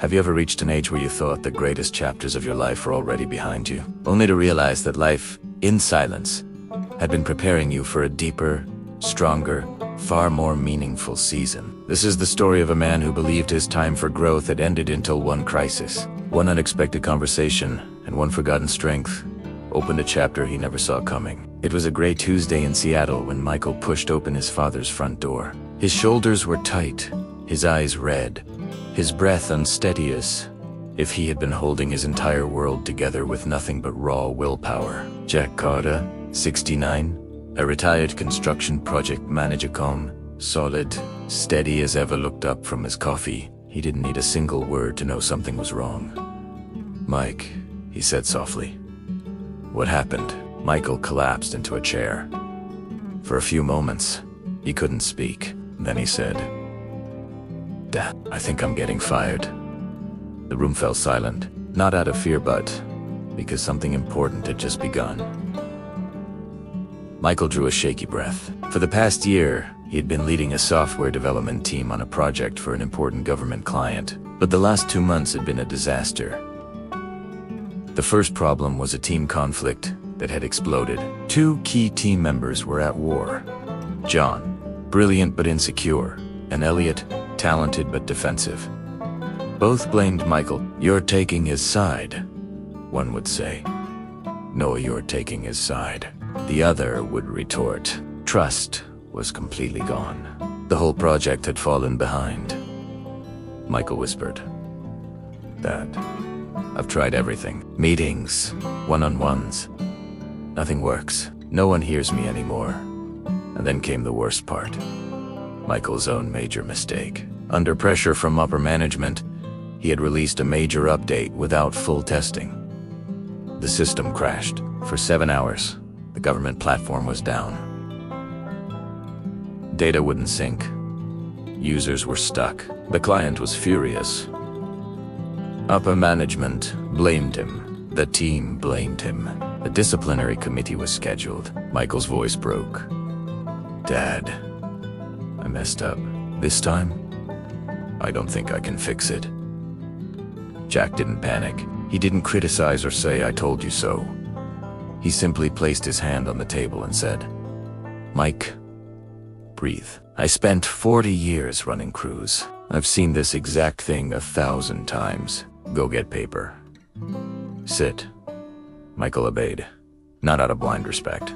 Have you ever reached an age where you thought the greatest chapters of your life were already behind you, only to realize that life, in silence, had been preparing you for a deeper, stronger, far more meaningful season? This is the story of a man who believed his time for growth had ended until one crisis, one unexpected conversation, and one forgotten strength opened a chapter he never saw coming. It was a gray Tuesday in Seattle when Michael pushed open his father's front door. His shoulders were tight, his eyes red, his breath unsteady as if he had been holding his entire world together with nothing but raw willpower. Jack Carter, 69, a retired construction project manager, calm, solid, steady as ever, looked up from his coffee. He didn't need a single word to know something was wrong. "Mike," he said softly. "What happened?" Michael collapsed into a chair. For a few moments, he couldn't speak. Then he said, "Dad, I think I'm getting fired." The room fell silent, not out of fear but because something important had just begun. Michael drew a shaky breath. For the past year, he had been leading a software development team on a project for an important government client, but the last 2 months had been a disaster. The first problem was a team conflict that had exploded. 2 key team members were at war. John, brilliant but insecure, and Elliot, talented but defensive. Both blamed Michael. "You're taking his side," one would say. "No, you're taking his side," the other would retort. Trust was completely gone. The whole project had fallen behind. Michael whispered, "Dad, I've tried everything. Meetings, one-on-ones. Nothing works. No one hears me anymore." And then came the worst part. Michael's own major mistake. Under pressure from upper management, he had released a major update without full testing. The system crashed. For 7 hours, the government platform was down. Data wouldn't sync. Users were stuck. The client was furious. Upper management blamed him. The team blamed him. A disciplinary committee was scheduled. Michael's voice broke. "Dad, I messed up. This time, I don't think I can fix it." Jack didn't panic. He didn't criticize or say, "I told you so." He simply placed his hand on the table and said, "Mike, breathe. I spent 40 years running crews. I've seen this exact thing 1,000 times. Go get paper. Sit." Michael obeyed, not out of blind respect,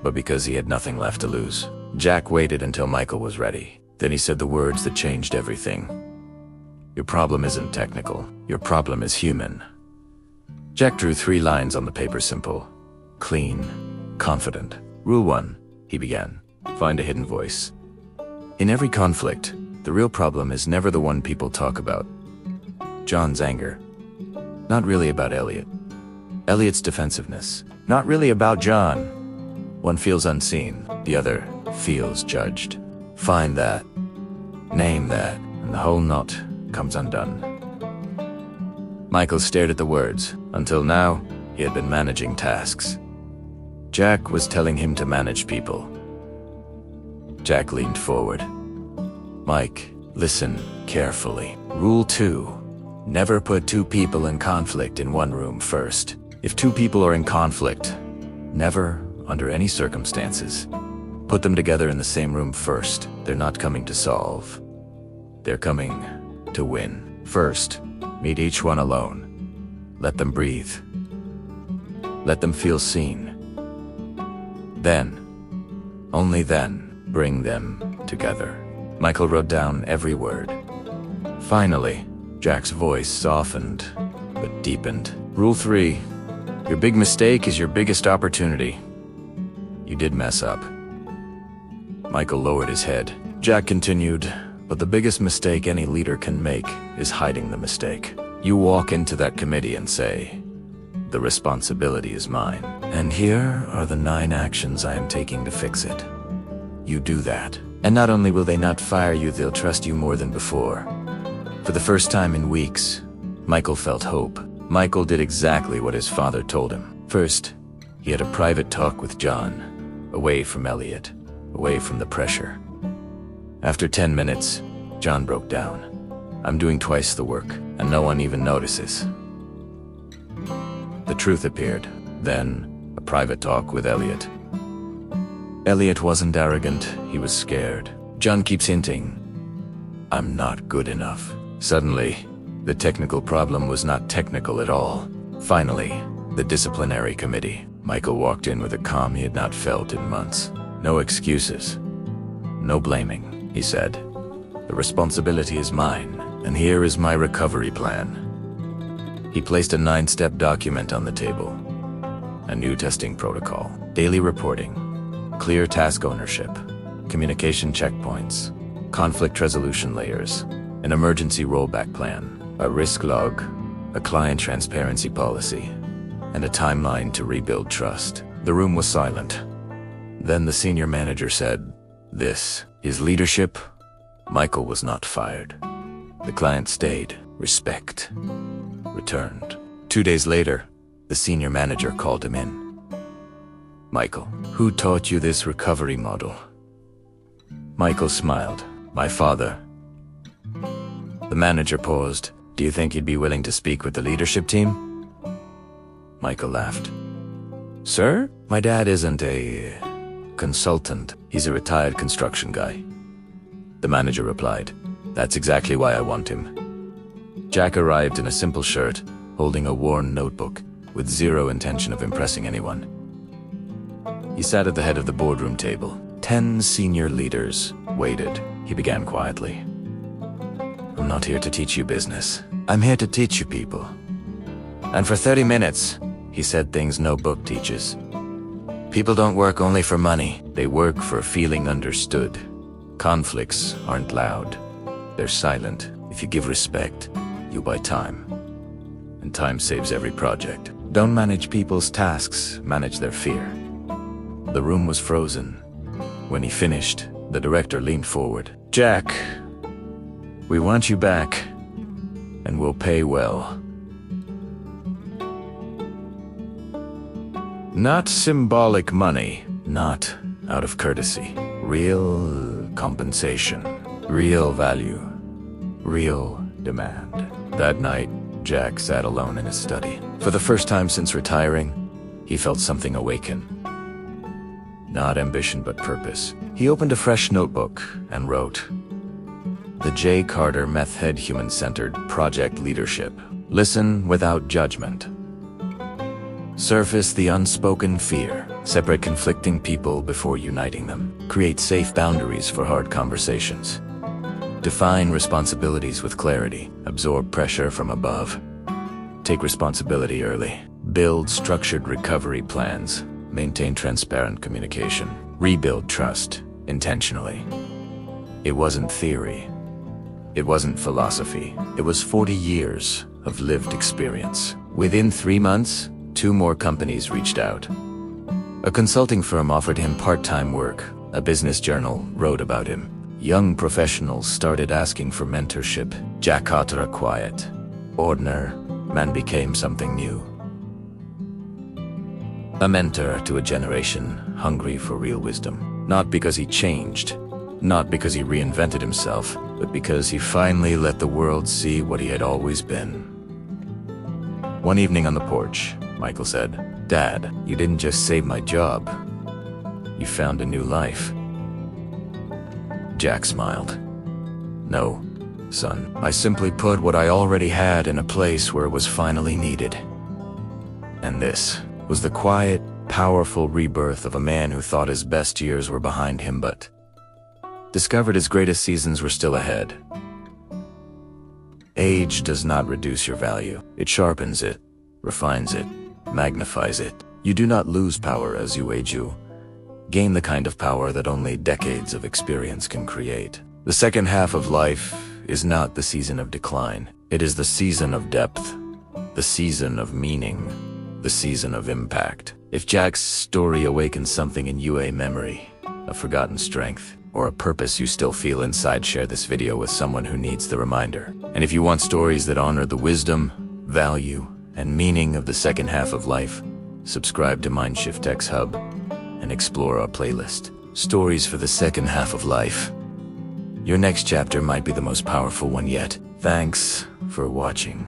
but because he had nothing left to lose. Jack waited until Michael was ready. Then he said the words that changed everything. "Your problem isn't technical. Your problem is human." Jack drew 3 lines on the paper, simple, clean, confident. "Rule 1, he began. "Find a hidden voice. In every conflict, the real problem is never the one people talk about. John's anger. Not really about Elliot. Elliot's defensiveness. Not really about John. One feels unseen, the other feels judged. Find that. Name that, and the whole knot comes undone." Michael stared at the words. Until now, he had been managing tasks. Jack was telling him to manage people. Jack leaned forward. "Mike, listen carefully. Rule 2. Never put 2 people in conflict in one room first. If 2 people are in conflict, never, under any circumstances, put them together in the same room first. They're not coming to solve. They're coming to win. First, meet each one alone. Let them breathe. Let them feel seen. Then, only then, bring them together." Michael wrote down every word. Finally, Jack's voice softened, but deepened. "Rule 3. Your big mistake is your biggest opportunity. You did mess up." Michael lowered his head. Jack continued, "But the biggest mistake any leader can make is hiding the mistake. You walk into that committee and say, 'The responsibility is mine, and here are the 9 actions I am taking to fix it.' You do that, and not only will they not fire you, they'll trust you more than before." For the first time in weeks, Michael felt hope. Michael did exactly what his father told him. First, he had a private talk with John, away from Elliot, away from the pressure. After 10 minutes, John broke down. "I'm doing twice the work. and no one even notices. The truth appeared. Then, a private talk with Elliot. Elliot wasn't arrogant, he was scared. John keeps hinting, I'm not good enough. Suddenly, the technical problem was not technical at all. Finally, the disciplinary committee. Michael walked in with a calm he had not felt in months. No excuses. No blaming, he said. The responsibility is mine, and here is my recovery plan. He placed a 9-step document on the table. A new testing protocol, daily reporting, clear task ownership, communication checkpoints, conflict resolution layers, an emergency rollback plan, a risk log, a client transparency policy, and a timeline to rebuild trust. The room was silent. Then the senior manager said, "This is leadership." Michael was not fired. The client stayed. Respect returned. 2 days later, the senior manager called him in. "Michael, who taught you this recovery model?" Michael smiled. "My father." The manager paused. "Do you think you'd be willing to speak with the leadership team?" Michael laughed. "Sir, my dad isn't a consultant. He's a retired construction guy." The manager replied, "That's exactly why I want him." Jack arrived in a simple shirt, holding a worn notebook, with zero intention of impressing anyone. He sat at the head of the boardroom table. 10 senior leaders waited. He began quietly. "I'm not here to teach you business. I'm here to teach you people. And for 30 minutes, he said things no book teaches. People don't work only for money. They work for feeling understood. Conflicts aren't loud. They're silent. If you give respect, you buy time. And time saves every project. Don't manage people's tasks, manage their fear." The room was frozen. When he finished, the director leaned forward. "Jack, we want you back, and we'll pay well. Not symbolic money, not out of courtesy. Real compensation, real value, real demand." That night, Jack sat alone in his study. For the first time since retiring, he felt something awaken. Not ambition, but purpose. He opened a fresh notebook and wrote, "The J. Carter Meth Head Human-Centered Project Leadership. Listen without judgment. Surface the unspoken fear. Separate conflicting people before uniting them. Create safe boundaries for hard conversations. Define responsibilities with clarity. Absorb pressure from above. Take responsibility early. Build structured recovery plans. Maintain transparent communication. Rebuild trust intentionally." It wasn't theory. It wasn't philosophy. It was 40 years of lived experience. Within 3 months, 2 more companies reached out. A consulting firm offered him part-time work. A business journal wrote about him. Young professionals started asking for mentorship. Jack Carter, a quiet, ordinary man, became something new. A mentor to a generation hungry for real wisdom. Not because he changed, not because he reinvented himself, but because he finally let the world see what he had always been. One evening on the porch, Michael said, "Dad, you didn't just save my job. You found a new life." Jack smiled. "No, son. I simply put what I already had in a place where it was finally needed." And this was the quiet, powerful rebirth of a man who thought his best years were behind him, but discovered his greatest seasons were still ahead. Age does not reduce your value. It sharpens it, refines it, magnifies it. You do not lose power as you age. You gain the kind of power that only decades of experience can create. The second half of life is not the season of decline. It is the season of depth, the season of meaning, the season of impact. If Jack's story awakens something in you, a memory, a forgotten strength, or a purpose you still feel inside, share this video with someone who needs the reminder. And if you want stories that honor the wisdom, value, and meaning of the second half of life, subscribe to MindShiftX Hub and explore our playlist. Stories for the second half of life. Your next chapter might be the most powerful one yet. Thanks for watching.